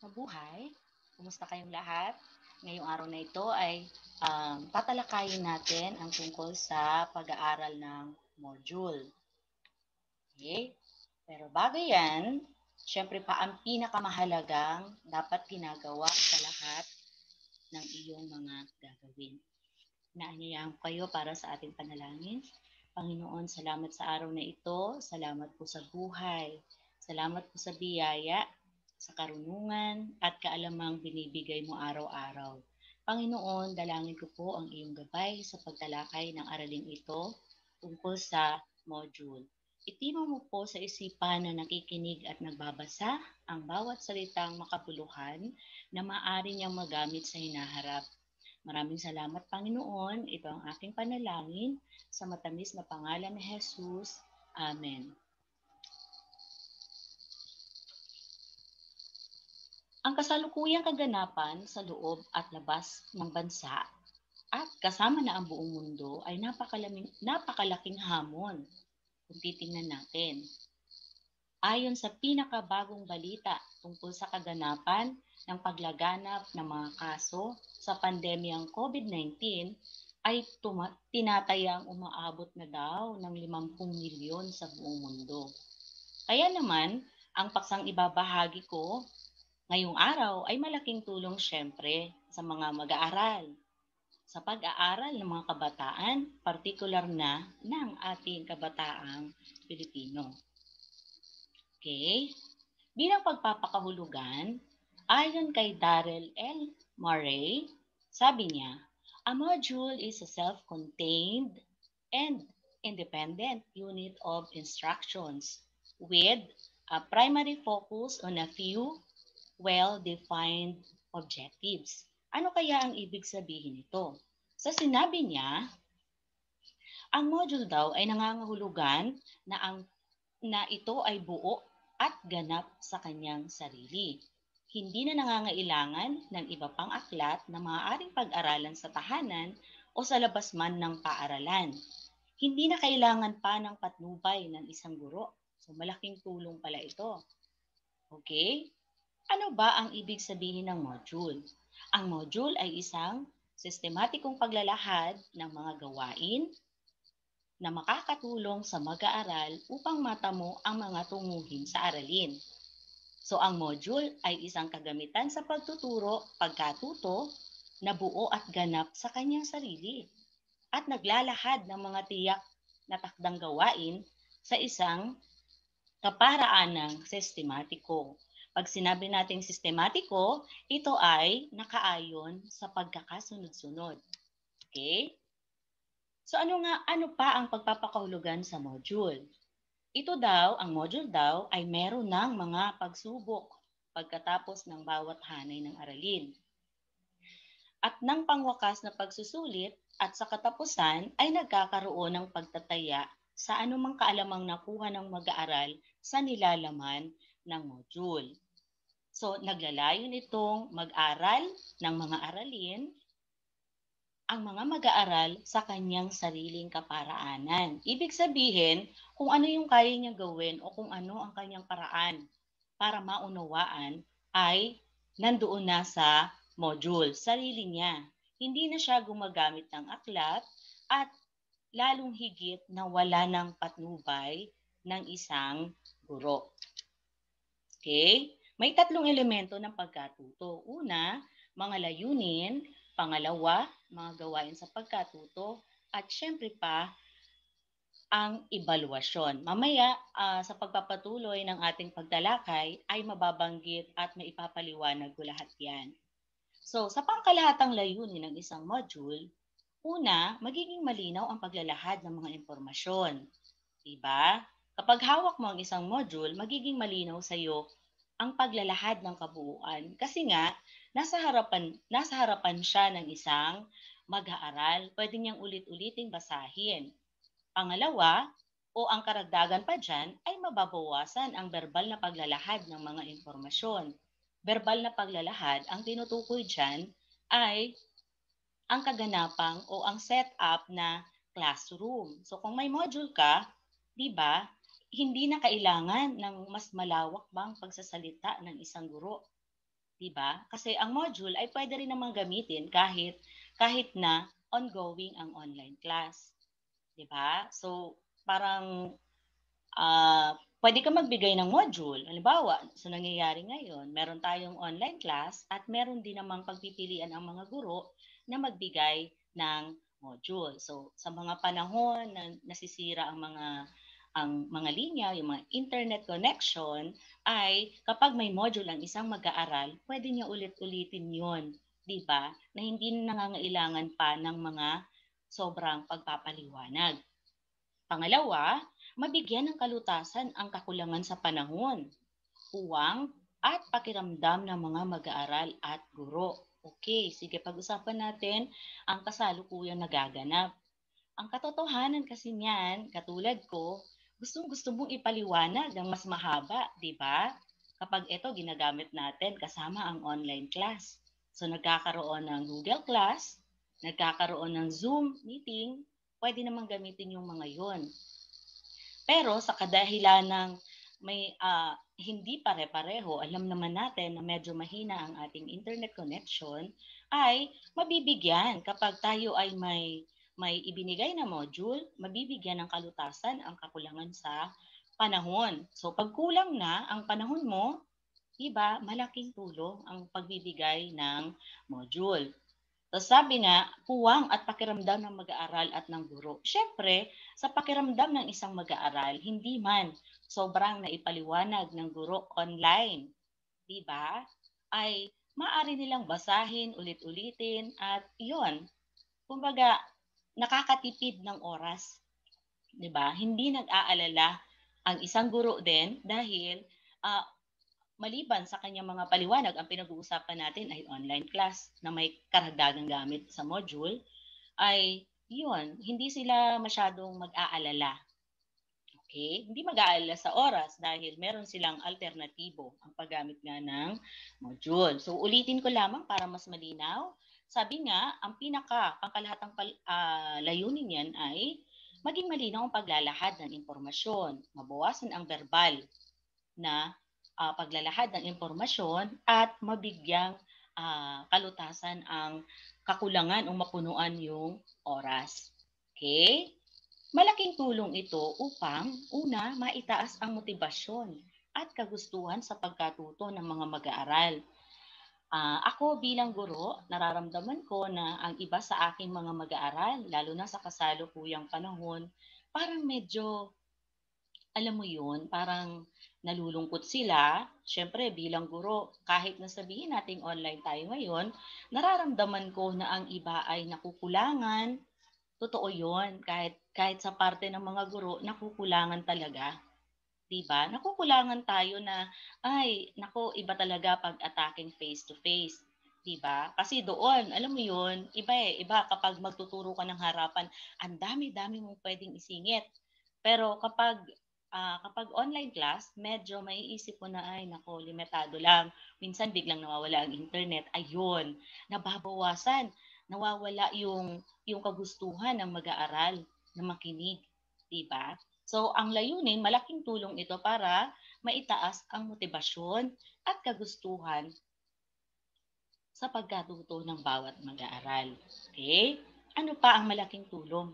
Mabuhay! Kumusta kayong lahat? Ngayong araw na ito ay tatalakayin natin ang tungkol sa pag-aaral ng module. Okay? Pero bago yan, syempre pa ang pinakamahalagang dapat ginagawa sa lahat ng iyong mga gagawin. Naanyayahan ko kayo para sa ating panalangin. Panginoon, salamat sa araw na ito. Salamat po sa buhay. Salamat po sa biyaya, sa karunungan at kaalamang binibigay mo araw-araw. Panginoon, dalangin ko po ang iyong gabay sa pagtalakay ng araling ito tungkol sa module. Itimo mo po sa isipan na nakikinig at nagbabasa ang bawat salitang makabuluhan na maaari niyang magamit sa hinaharap. Maraming salamat, Panginoon. Ito ang aking panalangin sa matamis na pangalan ni Jesus. Amen. Ang kasalukuyang kaganapan sa loob at labas ng bansa at kasama na ang buong mundo ay napakalaking hamon kung titingnan natin. Ayon sa pinakabagong balita tungkol sa kaganapan ng paglaganap ng mga kaso sa pandemyang COVID-19 ay tinatayang umaabot na daw ng 50 milyon sa buong mundo. Kaya naman, ang paksang ibabahagi ko ngayong araw ay malaking tulong syempre sa mga mag-aaral, sa pag-aaral ng mga kabataan, partikular na ng ating kabataang Pilipino. Okay? Bilang pagpapakahulugan, ayon kay Darrell L. Murray, sabi niya, a module is a self-contained and independent unit of instructions with a primary focus on a few well-defined objectives. Ano kaya ang ibig sabihin nito? Sa sinabi niya, ang module daw ay nangangahulugan na ito ay buo at ganap sa kanyang sarili. Hindi na nangangailangan ng iba pang aklat na maaaring pag-aralan sa tahanan o sa labas man ng paaralan. Hindi na kailangan pa ng patnubay ng isang guro. So malaking tulong pala ito. Okay? Ano ba ang ibig sabihin ng module? Ang module ay isang sistematikong paglalahad ng mga gawain na makakatulong sa mag-aaral upang matamo ang mga tunguhin sa aralin. So ang module ay isang kagamitan sa pagtuturo, pagkatuto na buo at ganap sa kanyang sarili at naglalahad ng mga tiyak na takdang gawain sa isang kaparaanang sistematiko. Pag sinabi nating sistematiko, ito ay nakaayon sa pagkakasunod-sunod. Okay? So ano pa ang pagpapakahulugan sa module? Ito daw, ang module daw ay meron ng mga pagsubok pagkatapos ng bawat hanay ng aralin. At ng pangwakas na pagsusulit at sa katapusan ay nagkakaroon ng pagtataya sa anumang kaalamang nakuha ng mag-aaral sa nilalaman ng module. So, naglalayon itong mag-aral ng mga aralin ang mga mag-aaral sa kanyang sariling kaparaanan. Ibig sabihin, kung ano yung kaya niya gawin o kung ano ang kanyang paraan para maunawaan ay nandoon na sa module, sarili niya. Hindi na siya gumagamit ng aklat at lalong higit na wala ng patnubay ng isang guro. Okay? May tatlong elemento ng pagkatuto. Una, mga layunin. Pangalawa, mga gawain sa pagkatuto. At syempre pa, ang ebaluasyon. Mamaya, sa pagpapatuloy ng ating pagtalakay, ay mababanggit at maipapaliwanag ko lahat yan. So, sa pangkalahatang layunin ng isang module, una, magiging malinaw ang paglalahad ng mga impormasyon. Diba? Kapag hawak mo ang isang module, magiging malinaw sa iyo ang paglalahad ng kabuuan. Kasi nga, nasa harapan siya ng isang mag-aaral. Pwede niyang ulit-uliting basahin. Pangalawa, o ang karagdagan pa dyan, ay mababawasan ang verbal na paglalahad ng mga impormasyon. Verbal na paglalahad, ang tinutukoy dyan ay ang kaganapang o ang setup na classroom. So kung may module ka, di ba, hindi na kailangan ng mas malawak bang pagsasalita ng isang guro. 'di ba? Kasi ang module ay pwede rin namang gamitin kahit na ongoing ang online class, 'di ba? So, parang puwede kang magbigay ng module. Halimbawa, sa nangyayari ngayon, meron tayong online class at meron din namang pagpipilian ang mga guro na magbigay ng module. So, sa mga panahon na nasisira ang mga linya, yung mga internet connection, ay kapag may module ang isang mag-aaral, pwede niya ulit-ulitin yun, 'di ba? Na hindi nangangailangan pa ng mga sobrang pagpapaliwanag. Pangalawa, mabigyan ng kalutasan ang kakulangan sa panahon, puwang at pakiramdam ng mga mag-aaral at guro. Okay, sige, pag-usapan natin ang kasalukuyang nagaganap. Ang katotohanan kasi niyan, katulad ko, gustong-gusto mong ipaliwanag ng mas mahaba, 'di ba? Kapag ito ginagamit natin kasama ang online class. So nagkakaroon ng Google Class, nagkakaroon ng Zoom meeting, pwede namang gamitin yung mga 'yon. Pero sa kadahilan ng hindi pare-pareho, alam naman natin na medyo mahina ang ating internet connection, ay mabibigyan kapag tayo ay may ibinigay na module, mabibigyan ng kalutasan ang kakulangan sa panahon. So pag kulang na ang panahon mo, 'di ba, malaking tulong ang pagbibigay ng module. Tapos sabi nga, puwang at pakiramdam ng mag-aaral at ng guro. Siyempre, sa pakiramdam ng isang mag-aaral, hindi man sobrang naipaliwanag ng guro online, 'di ba? Ay maaari nilang basahin, ulit-ulitin at 'yon. Kumbaga, nakakatipid ng oras, 'di ba? Hindi nag-aalala ang isang guro din dahil ah, maliban sa kanyang mga paliwanag, ang pinag-uusapan natin ay online class na may karagdagang gamit sa module, ay yun, hindi sila masyadong mag-aalala. Okay? Hindi mag-aalala sa oras dahil meron silang alternatibo ang paggamit nga ng module. So ulitin ko lamang para mas malinaw. Sabi nga, ang pangkalahatang layunin niyan ay maging malinaw ang paglalahad ng impormasyon, mabawasan ang verbal na paglalahad ng impormasyon at mabigyang kalutasan ang kakulangan o mapunuan yung oras. Okay? Malaking tulong ito upang una, maitaas ang motibasyon at kagustuhan sa pagkatuto ng mga mag-aaral. Ako bilang guro, nararamdaman ko na ang iba sa aking mga mag-aaral, lalo na sa kasalukuyang panahon, parang medyo alam mo yun, parang nalulungkot sila. Siyempre bilang guro, kahit na sabihin nating online tayo ngayon, nararamdaman ko na ang iba ay nakukulangan. Totoo yun, kahit sa parte ng mga guro, nakukulangan talaga. 'Di ba? Nakukulangan tayo na, ay, naku, iba talaga pag attacking face to face. 'Di ba? Kasi doon, alam mo yun, iba kapag magtuturo ka ng harapan, ang dami-dami mong pwedeng isingit. Pero kapag online class, medyo maiisip mo na, ay naku, limitado lang. Minsan biglang nawawala ang internet. Ayun, nababawasan. Nawawala yung kagustuhan ng mag-aaral na makinig. 'Di ba? So, ang layunin, malaking tulong ito para maitaas ang motibasyon at kagustuhan sa pagkatuto ng bawat mag-aaral. Okay? Ano pa ang malaking tulong?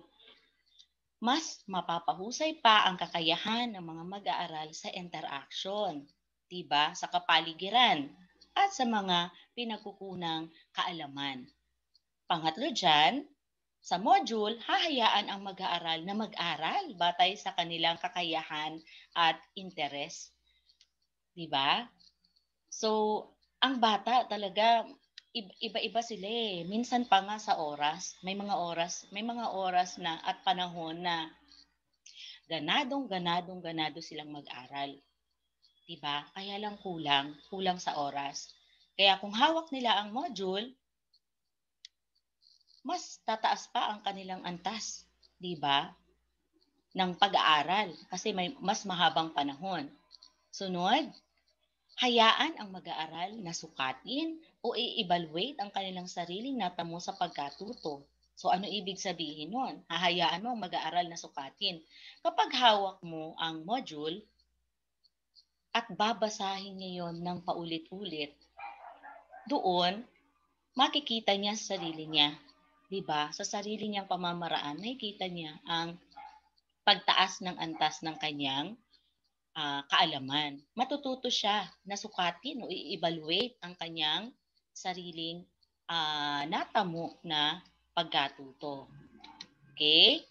Mas mapapahusay pa ang kakayahan ng mga mag-aaral sa interaction, 'di ba? Sa kapaligiran at sa mga pinagkukunang kaalaman. Pangatlo diyan, sa module, hahayaan ang mag-aaral na mag-aral batay sa kanilang kakayahan at interes, 'di ba? So, ang bata talaga iba-iba sila eh. Minsan pa nga sa oras, may mga oras na at panahon na ganado silang mag-aral, 'di ba? Kaya lang kulang sa oras. Kaya kung hawak nila ang module, mas tataas pa ang kanilang antas, 'di ba? Ng pag-aaral kasi may mas mahabang panahon. Sunod, hayaan ang mag-aaral na sukatin o i-evaluate ang kanilang sariling natamo sa pagkatuto. So ano ibig sabihin nun? Hahayaan mo ang mag-aaral na sukatin. Kapag hawak mo ang module at babasahin niya yon ng paulit-ulit, doon makikita niya sa sarili niya. 'Di ba? Sa sarili niyang pamamaraan, nakikita niya ang pagtaas ng antas ng kanyang kaalaman. Matututo siya na sukatin o i-evaluate ang kanyang sariling natamo na pagkatuto. Okay?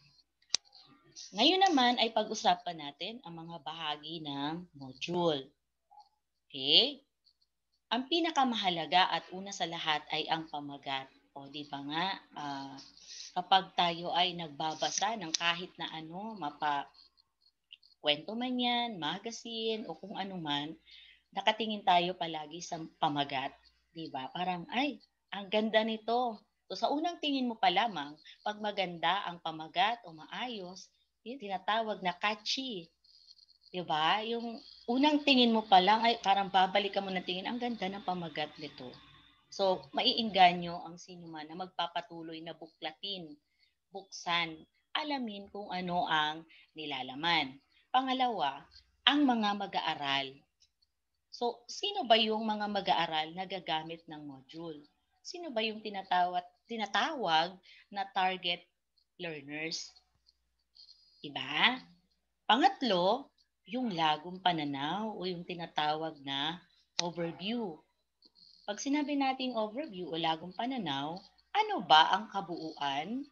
Ngayon naman ay pag-usapan natin ang mga bahagi ng module. Okay? Ang pinakamahalaga at una sa lahat ay ang pamagat. O di ba nga, kapag tayo ay nagbabasa ng kahit na ano, kwento man yan, magazine, o kung ano man, nakatingin tayo palagi sa pamagat. Di ba? Parang, ay, ang ganda nito. So, sa unang tingin mo pa lamang, pag maganda ang pamagat o maayos, yun tinatawag na catchy. Di ba? Yung unang tingin mo pa lang, ay parang babalik ka mo ng tingin, ang ganda ng pamagat nito. So, maiinganyo ang sino man na magpapatuloy na buklatin, buksan, alamin kung ano ang nilalaman. Pangalawa, ang mga mag-aaral. So, sino ba yung mga mag-aaral na gagamit ng module? Sino ba yung tinatawag na target learners? Diba? Pangatlo, yung lagong pananaw o yung tinatawag na overview. Pag sinabi nating overview o lagong pananaw, ano ba ang kabuuan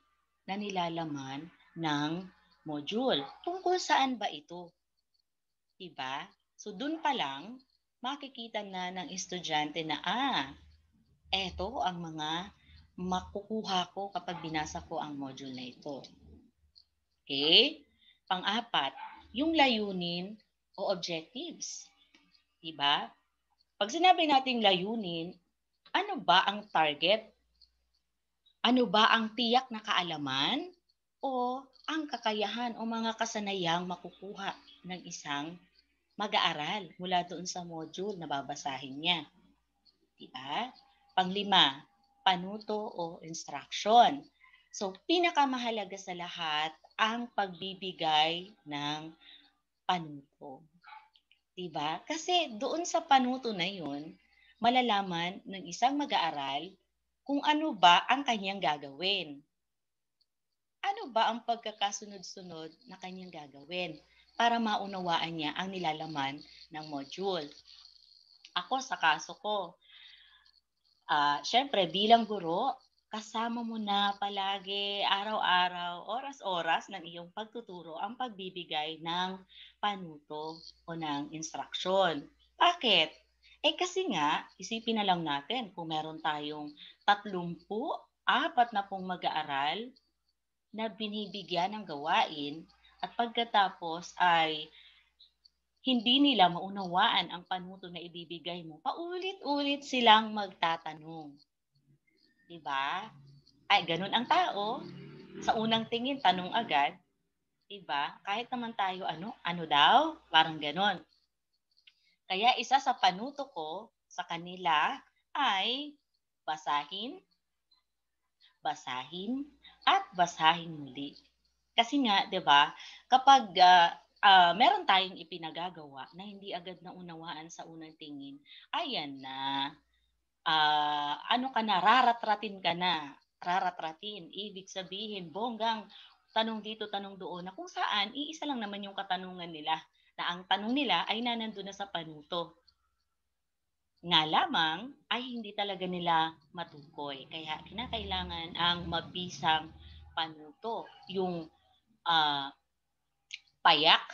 na nilalaman ng module? Tungkol saan ba ito? Diba? So, dun pa lang, makikita na ng estudyante na, eto ang mga makukuha ko kapag binasa ko ang module na ito. Okay? Pang-apat, yung layunin o objectives. Diba? Pag sinabi nating layunin, ano ba ang target? Ano ba ang tiyak na kaalaman o ang kakayahan o mga kasanayang makukuha ng isang mag-aaral mula doon sa module na babasahin niya? Diba? Panglima, panuto o instruction. So, pinakamahalaga sa lahat ang pagbibigay ng panuto. Diba? Kasi doon sa panuto na yun, malalaman ng isang mag-aaral kung ano ba ang kanyang gagawin. Ano ba ang pagkakasunod-sunod na kanyang gagawin para maunawaan niya ang nilalaman ng module. Ako sa kaso ko, syempre bilang guro, kasama mo na palagi, araw-araw, oras-oras ng iyong pagtuturo ang pagbibigay ng panuto o ng instruction. Bakit? Kasi nga, isipin na lang natin kung meron tayong 30, 40 mag-aaral na binibigyan ng gawain at pagkatapos ay hindi nila maunawaan ang panuto na ibibigay mo, paulit-ulit silang magtatanong. Diba? Ay, ganun ang tao. Sa unang tingin, tanong agad. Diba? Kahit naman tayo, ano daw? Parang ganun. Kaya isa sa panuto ko sa kanila ay basahin, basahin, at basahin muli. Kasi nga, 'di ba, kapag meron tayong ipinagagawa na hindi agad naunawaan sa unang tingin, ayan na, ano ka na, raratratin ka na. Raratratin, ibig sabihin, bonggang tanong dito, tanong doon, na kung saan, iisa lang naman yung katanungan nila, na ang tanong nila ay nanandun na sa panuto. Nga lamang ay hindi talaga nila matukoy. Kaya kinakailangan ang mabisang panuto, yung ah, payak,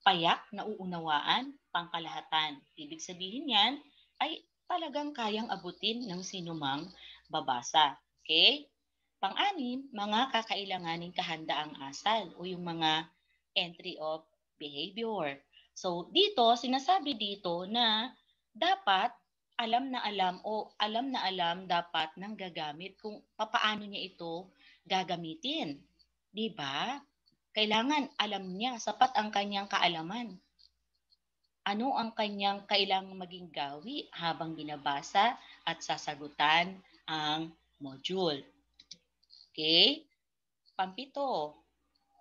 payak na uunawaan, pangkalahatan. Ibig sabihin yan ay talagang kayang abutin ng sinumang babasa. Okay? Pang-anim, mga kakailanganing kahandaang asal o yung mga entry of behavior. So, dito, sinasabi dito na dapat alam na alam o alam na alam dapat ng gagamit kung papaano niya ito gagamitin. 'Di ba? Kailangan alam niya, sapat ang kanyang kaalaman. Ano ang kanyang kailangang maging gawi habang binabasa at sasagutan ang module. Okay? Pampito,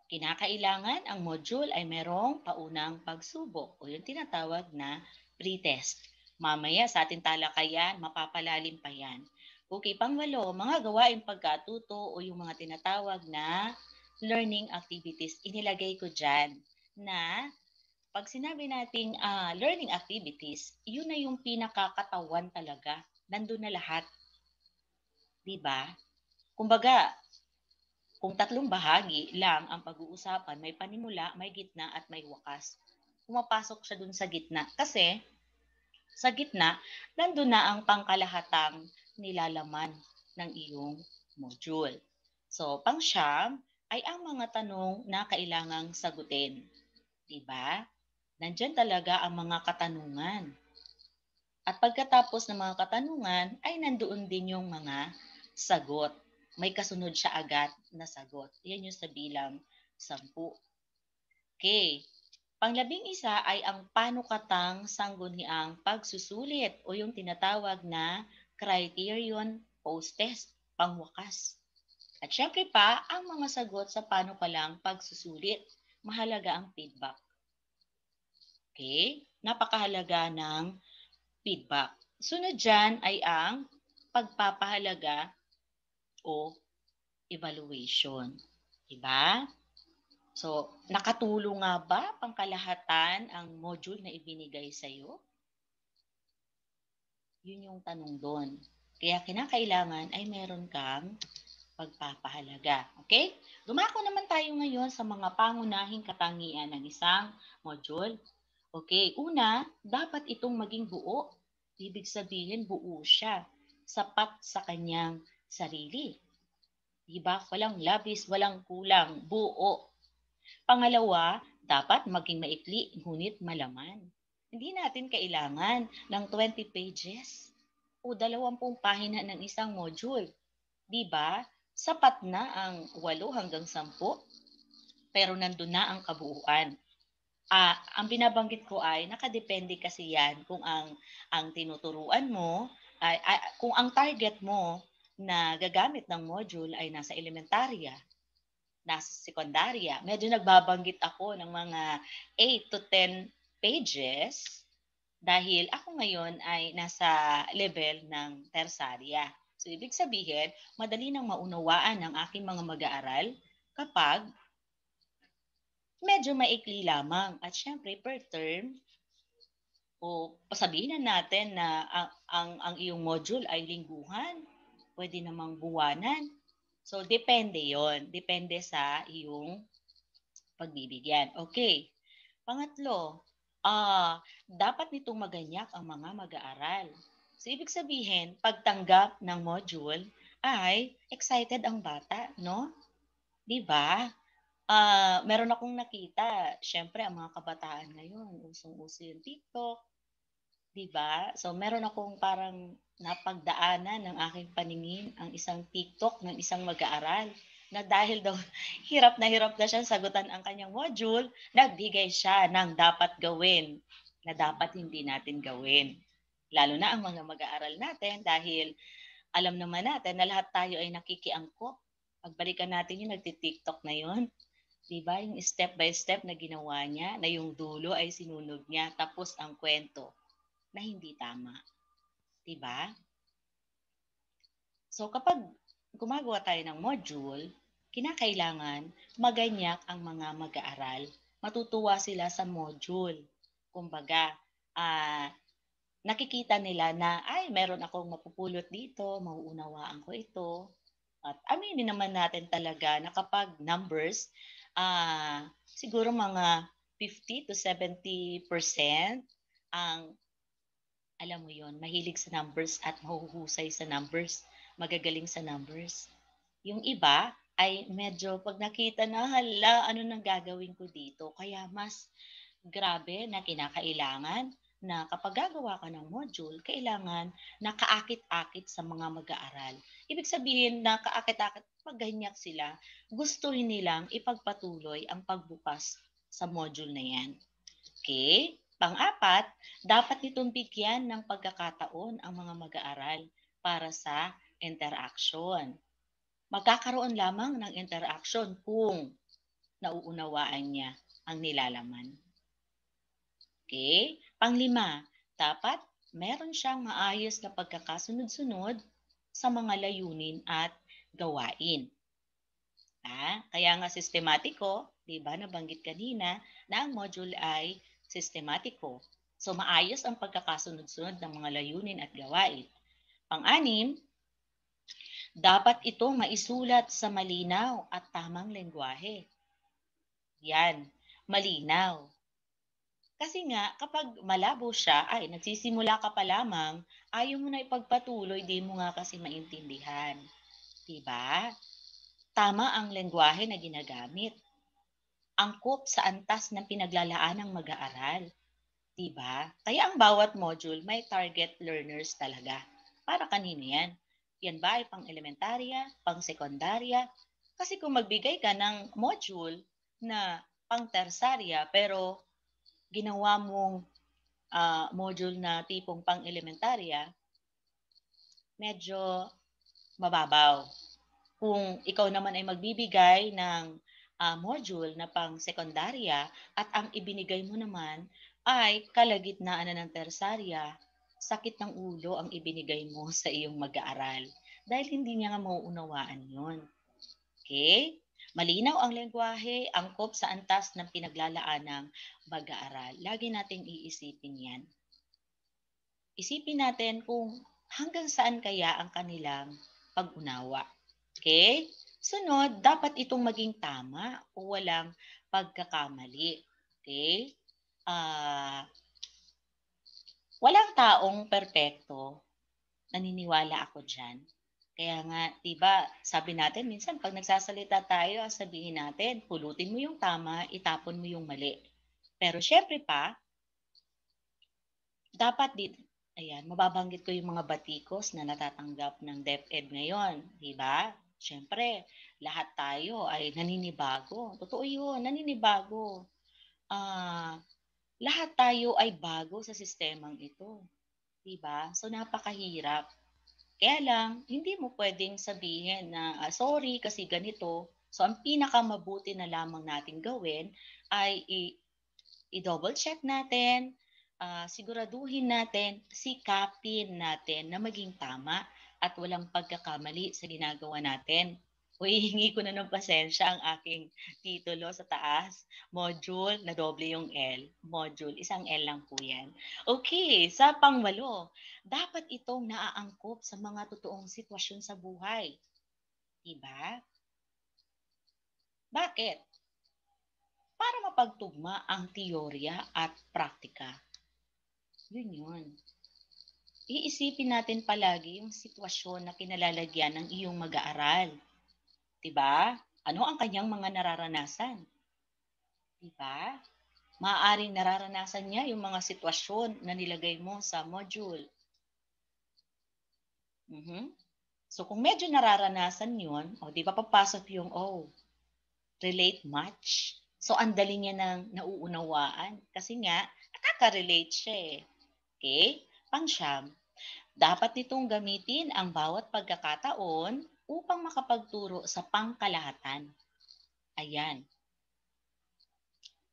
kinakailangan ang module ay merong paunang pagsubok o yung tinatawag na pretest. Mamaya sa ating talakayan, mapapalalim pa yan. Okay, pangwalo, mga gawaing pagkatuto o yung mga tinatawag na learning activities. Inilagay ko dyan na pag sinabi nating learning activities, yun na yung pinakakatawan talaga. Nandun na lahat, di ba? Kumbaga, kung tatlong bahagi lang ang pag-uusapan, may panimula, may gitna, at may wakas. Pumapasok siya dun sa gitna. Kasi, sa gitna, nandun na ang pangkalahatang nilalaman ng iyong module. So, pang-siyam ay ang mga tanong na kailangang sagutin. Diba? Nandyan talaga ang mga katanungan. At pagkatapos ng mga katanungan, ay nandoon din yung mga sagot. May kasunod siya agad na sagot. Yan yung sa bilang 10. Okay. Panglabing-isa ay ang panukatang sangguniang pagsusulit o yung tinatawag na criterion post-test, pangwakas. At syempre pa, ang mga sagot sa panukalang pagsusulit. Mahalaga ang feedback. Okay? Napakahalaga ng feedback. Sunod dyan ay ang pagpapahalaga o evaluation. Diba? So, nakatulong nga ba pangkalahatan ang module na ibinigay sa'yo? Yun yung tanong doon. Kaya kinakailangan ay meron kang pagpapahalaga. Okay? Dumako naman tayo ngayon sa mga pangunahing katangian ng isang module. Okay, una, dapat itong maging buo. Ibig sabihin, buo siya. Sapat sa kanyang sarili. Diba? Walang labis, walang kulang. Buo. Pangalawa, dapat maging maikli, ngunit malaman. Hindi natin kailangan ng 20 pages o 20 pahina ng isang module. Diba? Sapat na ang 8 hanggang 10, pero nandun na ang kabuuan. Ang binabanggit ko ay nakadepende kasi yan kung ang tinuturuan mo ay kung ang target mo na gagamit ng module ay nasa elementarya, nasa sekundarya. Medyo nagbabanggit ako ng mga 8 to 10 pages dahil ako ngayon ay nasa level ng tersarya. So ibig sabihin, madali nang maunawaan ng aking mga mag-aaral kapag medyo maikli lamang. At syempre, per term, o sabihin na natin na ang iyong module ay lingguhan, pwede namang buwanan. So, depende yon. Depende sa iyong pagbibigyan. Okay. Pangatlo, dapat nitong maganyak ang mga mag-aaral. So, ibig sabihin, pagtanggap ng module ay excited ang bata, no? Di ba? Meron akong nakita, syempre ang mga kabataan ngayon, usong-uso yung TikTok, 'di ba? So meron akong parang napagdaanan ng aking paningin ang isang TikTok ng isang mag-aaral na dahil daw hirap na siya sagutan ang kanyang module, nagbigay siya ng dapat gawin na dapat hindi natin gawin. Lalo na ang mga mag-aaral natin dahil alam naman natin na lahat tayo ay nakikiangkop. Pagbalikan natin yung nagti-TikTok na yun, 'di ba? Yung step by step na ginawa niya, na yung dulo ay sinunod niya, tapos ang kwento na hindi tama, 'di ba? So kapag gumagawa tayo ng module, kinakailangan maganyak ang mga mag-aaral. Matutuwa sila sa module. Kumbaga, nakikita nila na ay meron akong mapupulot dito, mauunawaan ko ito. At aminin naman natin talaga na kapag numbers, siguro mga 50 to 70% ang alam mo yon, mahilig sa numbers at mahuhusay sa numbers, magagaling sa numbers. Yung iba ay medyo pag nakita na, hala, ano nang gagawin ko dito? Kaya mas grabe na kinakailangan na kapag gagawa ka ng module, kailangan nakaakit-akit sa mga mag-aaral. Ibig sabihin, nakaakit-akit, pag ganyak sila, gustuhin nilang ipagpatuloy ang pagbukas sa module na yan. Okay? Pang-apat, dapat nitong bigyan ng pagkakataon ang mga mag-aaral para sa interaction. Magkakaroon lamang ng interaction kung nauunawaan niya ang nilalaman. Okay? Panglima, dapat meron siyang maayos na pagkakasunod-sunod sa mga layunin at gawain. Kaya nga sistematiko, 'di ba, nabanggit kanina na ang module ay sistematiko. So maayos ang pagkakasunod-sunod ng mga layunin at gawain. Pang-anim, dapat itong maisulat sa malinaw at tamang lengguwahe. Yan, malinaw. Kasi nga, kapag malabo siya, ay nagsisimula ka pa lamang, ayaw mo na ipagpatuloy, di mo nga kasi maintindihan. Diba? Tama ang lengguwahe na ginagamit. Angkop sa antas ng pinaglalaan ng mag-aaral. Diba? Kaya ang bawat module may target learners talaga. Para kanino yan? Yan ba ay pang-elementarya, pang-sekundarya? Kasi kung magbigay ka ng module na pang-tersarya pero ginawa mong module na tipong pang-elementarya, medyo mababaw. Kung ikaw naman ay magbibigay ng module na pang-sekundarya at ang ibinigay mo naman ay kalagitnaan na ng tersarya, sakit ng ulo ang ibinigay mo sa iyong mag-aaral dahil hindi niya nga mauunawaan yon. Okay? Malinaw ang lengguwahe, angkop sa antas ng pinaglalaan ng mag-aaral. Lagi nating iisipin yan. Isipin natin kung hanggang saan kaya ang kanilang pag-unawa. Okay? Sunod, dapat itong maging tama o walang pagkakamali. Okay? Walang taong perpekto. Naniniwala ako dyan. Kaya nga, diba, sabi natin, minsan pag nagsasalita tayo, sabihin natin, pulutin mo yung tama, itapon mo yung mali. Pero syempre pa, dapat mababanggit ko yung mga batikos na natatanggap ng DepEd ngayon, di ba? Siyempre, lahat tayo ay naninibago. Totoo yun, naninibago. Lahat tayo ay bago sa sistemang ito. Di ba? So, napakahirap. Kaya lang, hindi mo pwedeng sabihin na, sorry kasi ganito. So, ang pinakamabuti na lamang nating gawin ay i-double check natin, siguraduhin natin, sikapin natin na maging tama at walang pagkakamali sa ginagawa natin. Hihingi ko na ng pasensya ang aking titulo sa taas. Module na doble yung L. Module, isang L lang po yan. Okay, sa pangwalo, dapat itong naaangkop sa mga totoong sitwasyon sa buhay. Diba? Bakit? Para mapagtugma ang teorya at praktika. Yun. Iisipin natin palagi yung sitwasyon na kinalalagyan ng iyong mag-aaral. Diba? Ano ang kanyang mga nararanasan? Diba? Maaaring nararanasan niya yung mga sitwasyon na nilagay mo sa module. So kung medyo nararanasan yun, di ba papasok yung, relate much. So ang dali niya nang nauunawaan kasi nga, nakaka-relate siya eh. Okay? Pang-siyam, dapat nitong gamitin ang bawat pagkakataon upang makapagturo sa pangkalahatan. Ayan.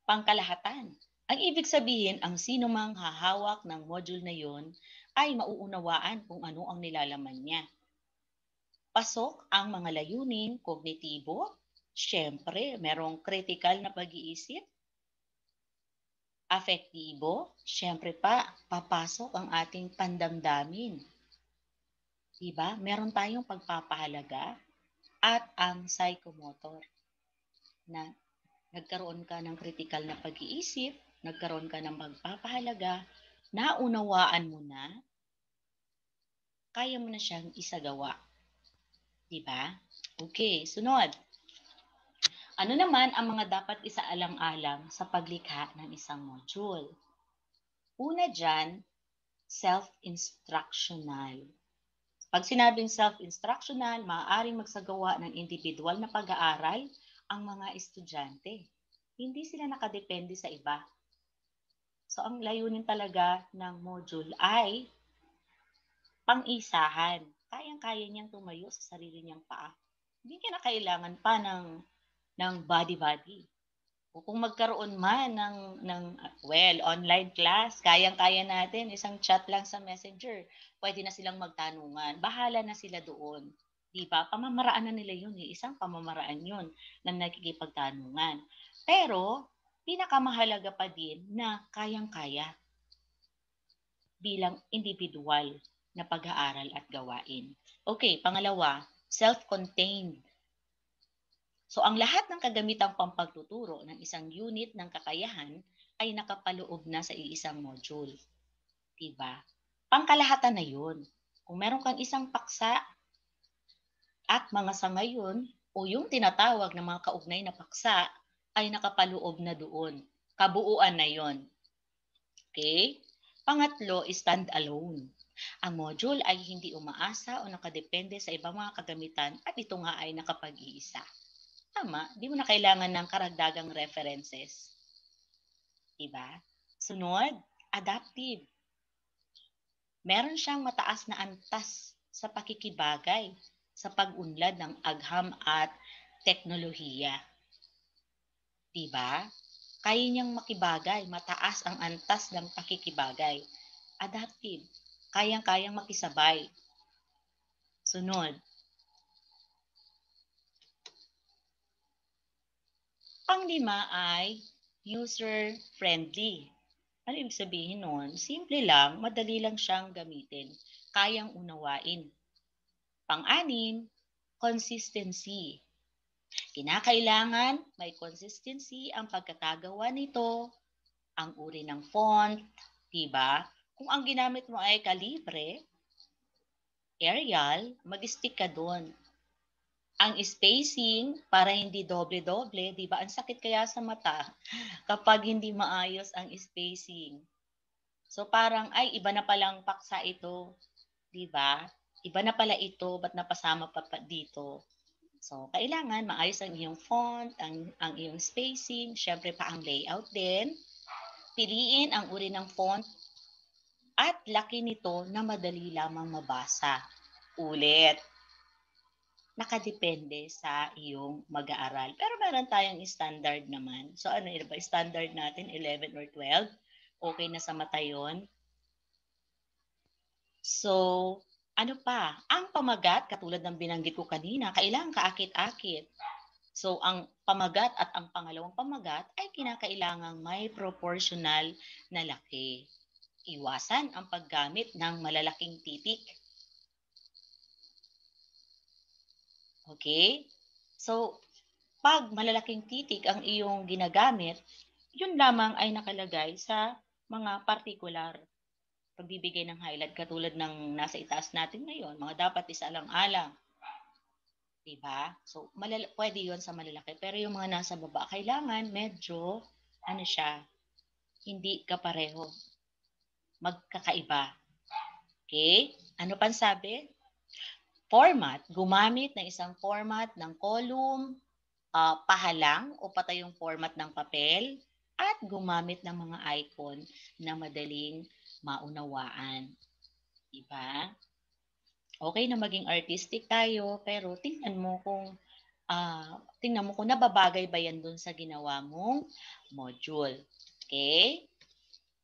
Pangkalahatan. Ang ibig sabihin, ang sino mang hahawak ng module na yon ay mauunawaan kung ano ang nilalaman niya. Pasok ang mga layunin, kognitibo, syempre, merong critical na pag-iisip, afektibo, syempre pa, papasok ang ating pandamdamin. Diba? Meron tayong pagpapahalaga at ang psychomotor na nagkaroon ka ng critical na pag-iisip, nagkaroon ka ng pagpapahalaga, naunawaan mo na, kaya mo na siyang isagawa. Diba? Okay, sunod. Ano naman ang mga dapat isaalang-alang sa paglikha ng isang module? Una dyan, self-instructional. Pag sinabing self-instructional, maaaring magsagawa ng individual na pag-aaral ang mga estudyante. Hindi sila nakadepende sa iba. So, ang layunin talaga ng module ay pang-isahan. Kayang-kaya niyang tumayo sa sarili niyang paa. Hindi niya na kailangan pa ng body-body. O kung magkaroon man well, online class, kayang-kaya natin, isang chat lang sa Messenger, pwede na silang magtanungan. Bahala na sila doon. 'Di ba? Pamamaraan na nila 'yun, eh, isang pamamaraan 'yun ng nakikipagtanungan. Pero pinakamahalaga pa din na kayang-kaya bilang individual na pag-aaral at gawain. Okay, pangalawa, self-contained. So ang lahat ng kagamitang pampagtuturo ng isang unit ng kakayahan ay nakapaloob na sa iisang module. Diba? Pangkalahatan na yun. Kung meron kang isang paksa at mga sangayon o yung tinatawag na mga kaugnay na paksa ay nakapaloob na doon. Kabuuan na yon. Okay? Pangatlo is stand-alone. Ang module ay hindi umaasa o nakadepende sa ibang mga kagamitan at ito nga ay nakapag-iisa. Tama, di mo na kailangan ng karagdagang references. Diba? Sunod, adaptive. Meron siyang mataas na antas sa pakikibagay sa pag-unlad ng agham at teknolohiya. Diba? Kaya niyang makibagay, mataas ang antas ng pakikibagay. Adaptive, kayang-kayang makisabay. Sunod, panglima ay user-friendly. Ano ibig sabihin nun? Simple lang, madali lang siyang gamitin. Kayang unawain. Pang-anim, consistency. Kinakailangan may consistency ang pagkakagawa nito, ang uri ng font, diba? Kung ang ginamit mo ay kalibre, Arial, mag-stick ka doon. Ang spacing, para hindi doble-doble, di ba? Ang sakit kaya sa mata kapag hindi maayos ang spacing. So parang, ay, iba na palang paksa ito. Di ba? Iba na pala ito, ba't napasama pa dito? So, kailangan maayos ang iyong font, ang iyong spacing, syempre pa ang layout din. Piliin ang uri ng font at laki nito na madali lamang mabasa. Ulit, nakadepende sa iyong mag-aaral. Pero meron tayong standard naman. So ano yun ba? Standard natin 11 or 12. Okay na sa mata yun. So, ano pa? Ang pamagat, katulad ng binanggit ko kanina, kailangan kaakit-akit. So, ang pamagat at ang pangalawang pamagat ay kinakailangang may proportional na laki. Iwasan ang paggamit ng malalaking titik. Okay? So, pag malalaking titik ang iyong ginagamit, yun lamang ay nakalagay sa mga partikular pagbibigay ng highlight katulad ng nasa itaas natin ngayon, mga dapat isaalang-alang. Diba? So, pwede yon sa malalaki. Pero yung mga nasa baba, kailangan medyo, ano siya, hindi kapareho. Magkakaiba. Okay? Ano pang sabi? Format. Gumamit ng isang format ng column, pahalang o patayong format ng papel, at gumamit ng mga icon na madaling maunawaan. Diba? Okay na maging artistic tayo, pero tingnan mo kung nababagay ba yan dun sa ginawa mong module. Okay?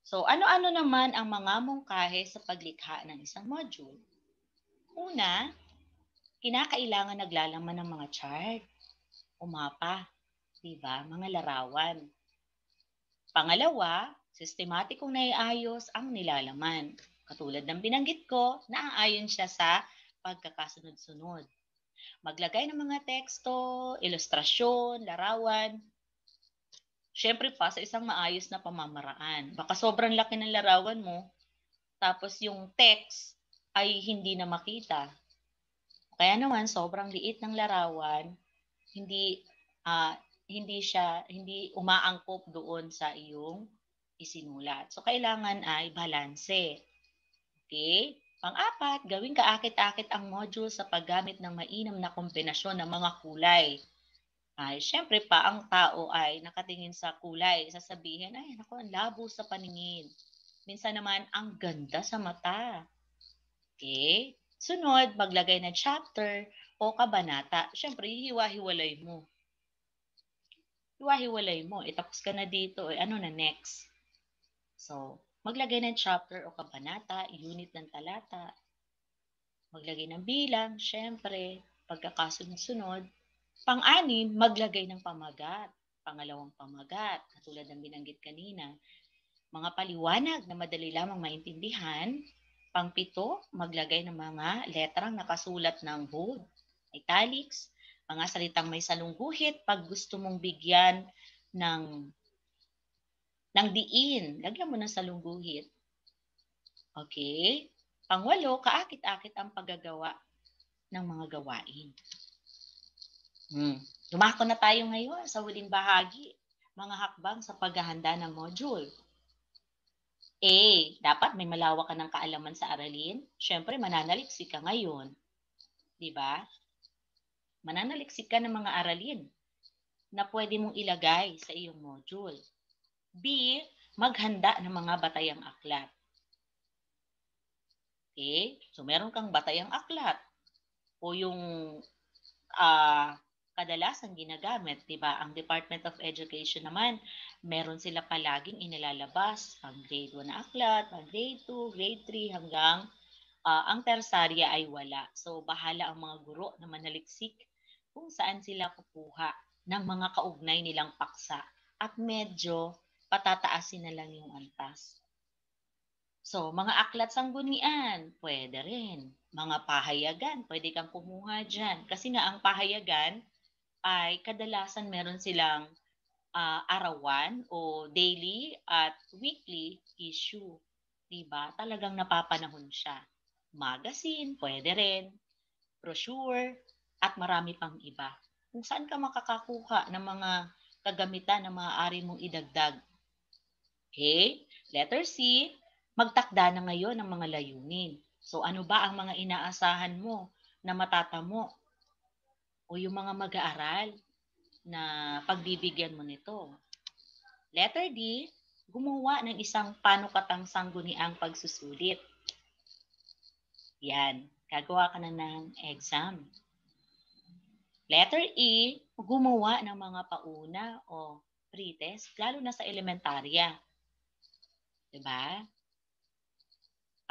So, ano-ano naman ang mga mungkahi sa paglikha ng isang module? Una, kinakailangan naglalaman ng mga chart o mapa, diba? Mga larawan. Pangalawa, sistematikong naiayos ang nilalaman. Katulad ng binanggit ko, naaayon siya sa pagkakasunod-sunod. Maglagay ng mga teksto, ilustrasyon, larawan. Siyempre pa, sa isang maayos na pamamaraan. Baka sobrang laki ng larawan mo, tapos yung text ay hindi na makita. Kaya naman, sobrang liit ng larawan, hindi hindi umaangkop doon sa iyong isinulat. So, kailangan ay balanse. Okay? Pang-apat, gawing kaakit-akit ang module sa paggamit ng mainam na kombinasyon ng mga kulay. Ay, syempre pa, ang tao ay nakatingin sa kulay. Sasabihin, ay, naku, ang labo sa paningin. Minsan naman, ang ganda sa mata. Okay? Sunod, maglagay ng chapter o kabanata. Syempre, hihiwa-hiwalay mo. hiwa-hiwalay mo. Tapos ka na dito, ano na next? So, maglagay ng chapter o kabanata, unit ng talata, maglagay ng bilang, syempre, pagkakasunod-sunod. Pang-anim, maglagay ng pamagat. Pangalawang pamagat, katulad ng binanggit kanina. Mga paliwanag na madali lamang maintindihan. Pang-pito, maglagay ng mga letrang nakasulat ng bold, italics, mga salitang may salungguhit pag gusto mong bigyan ng diin. Lagyan mo ng salungguhit. Okay? Pangwalo, kaakit-akit ang paggagawa ng mga gawain. Dumako na tayo ngayon sa huling bahagi, mga hakbang sa paghahanda ng module. A, dapat may malawak ka ng kaalaman sa aralin. Siyempre, mananaliksik ka ngayon. Di ba? Mananaliksik ka ng mga aralin na pwede mong ilagay sa iyong module. B, maghanda ng mga batayang aklat. Okay? So, meron kang batayang aklat o yung kadalasan ginagamit, di ba? Ang Department of Education naman, meron sila palaging inilalabas pang grade 1 na aklat, pang grade 2, grade 3, hanggang ang tersarya ay wala. So, bahala ang mga guro na manaliksik kung saan sila kukuha ng mga kaugnay nilang paksa at medyo patataasin na lang yung antas. So, mga aklat sanggunian, pwede rin. Mga pahayagan, pwede kang kumuha dyan. Kasi nga ang pahayagan ay kadalasan meron silang arawan o daily at weekly issue. Diba? Talagang napapanahon siya. Magazine, pwede rin. Brochure, at marami pang iba. Kung saan ka makakakuha ng mga kagamitan na maaari mong idagdag. Okay? Letter C, magtakda na ngayon ng mga layunin. So ano ba ang mga inaasahan mo na matatamo o yung mga mag-aaral na pagbibigyan mo nito? Letter D, gumawa ng isang panukatang sangguniang pagsusulit. Yan, gagawa ka na ng exam. Letter E, gumawa ng mga pauna o pretest, lalo na sa elementarya. Diba?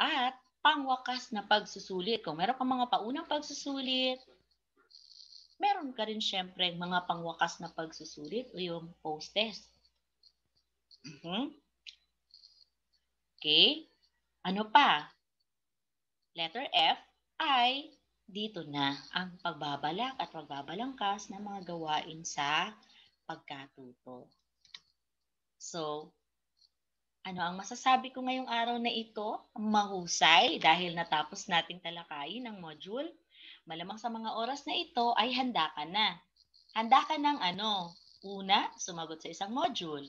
At pangwakas na pagsusulit. Kung meron kang mga paunang pagsusulit, meron ka rin syempre mga pangwakas na pagsusulit o yung post-test. Okay? Ano pa? Letter F ay dito na ang pagbabalak at pagbabalangkas ng mga gawain sa pagkatuto. So, ano ang masasabi ko ngayong araw na ito? Mahusay dahil natapos nating talakayin ang module. Malamang sa mga oras na ito ay handa ka na. Handa ka ng ano? Una, sumagot sa isang module.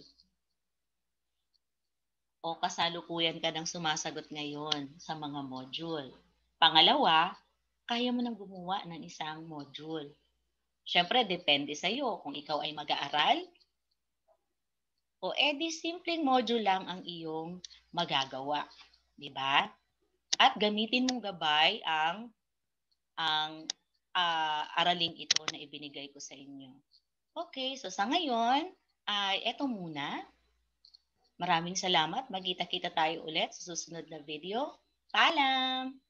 O kasalukuyan ka ng sumasagot ngayon sa mga module. Pangalawa, kaya mo nang gumawa ng isang module. Siyempre, depende sa iyo kung ikaw ay mag-aaral o edi simpleng module lang ang iyong magagawa. Diba? At gamitin mong gabay ang araling ito na ibinigay ko sa inyo. Okay, so sa ngayon ay eto muna. Maraming salamat. Magkita-kita tayo ulit sa susunod na video. Paalam!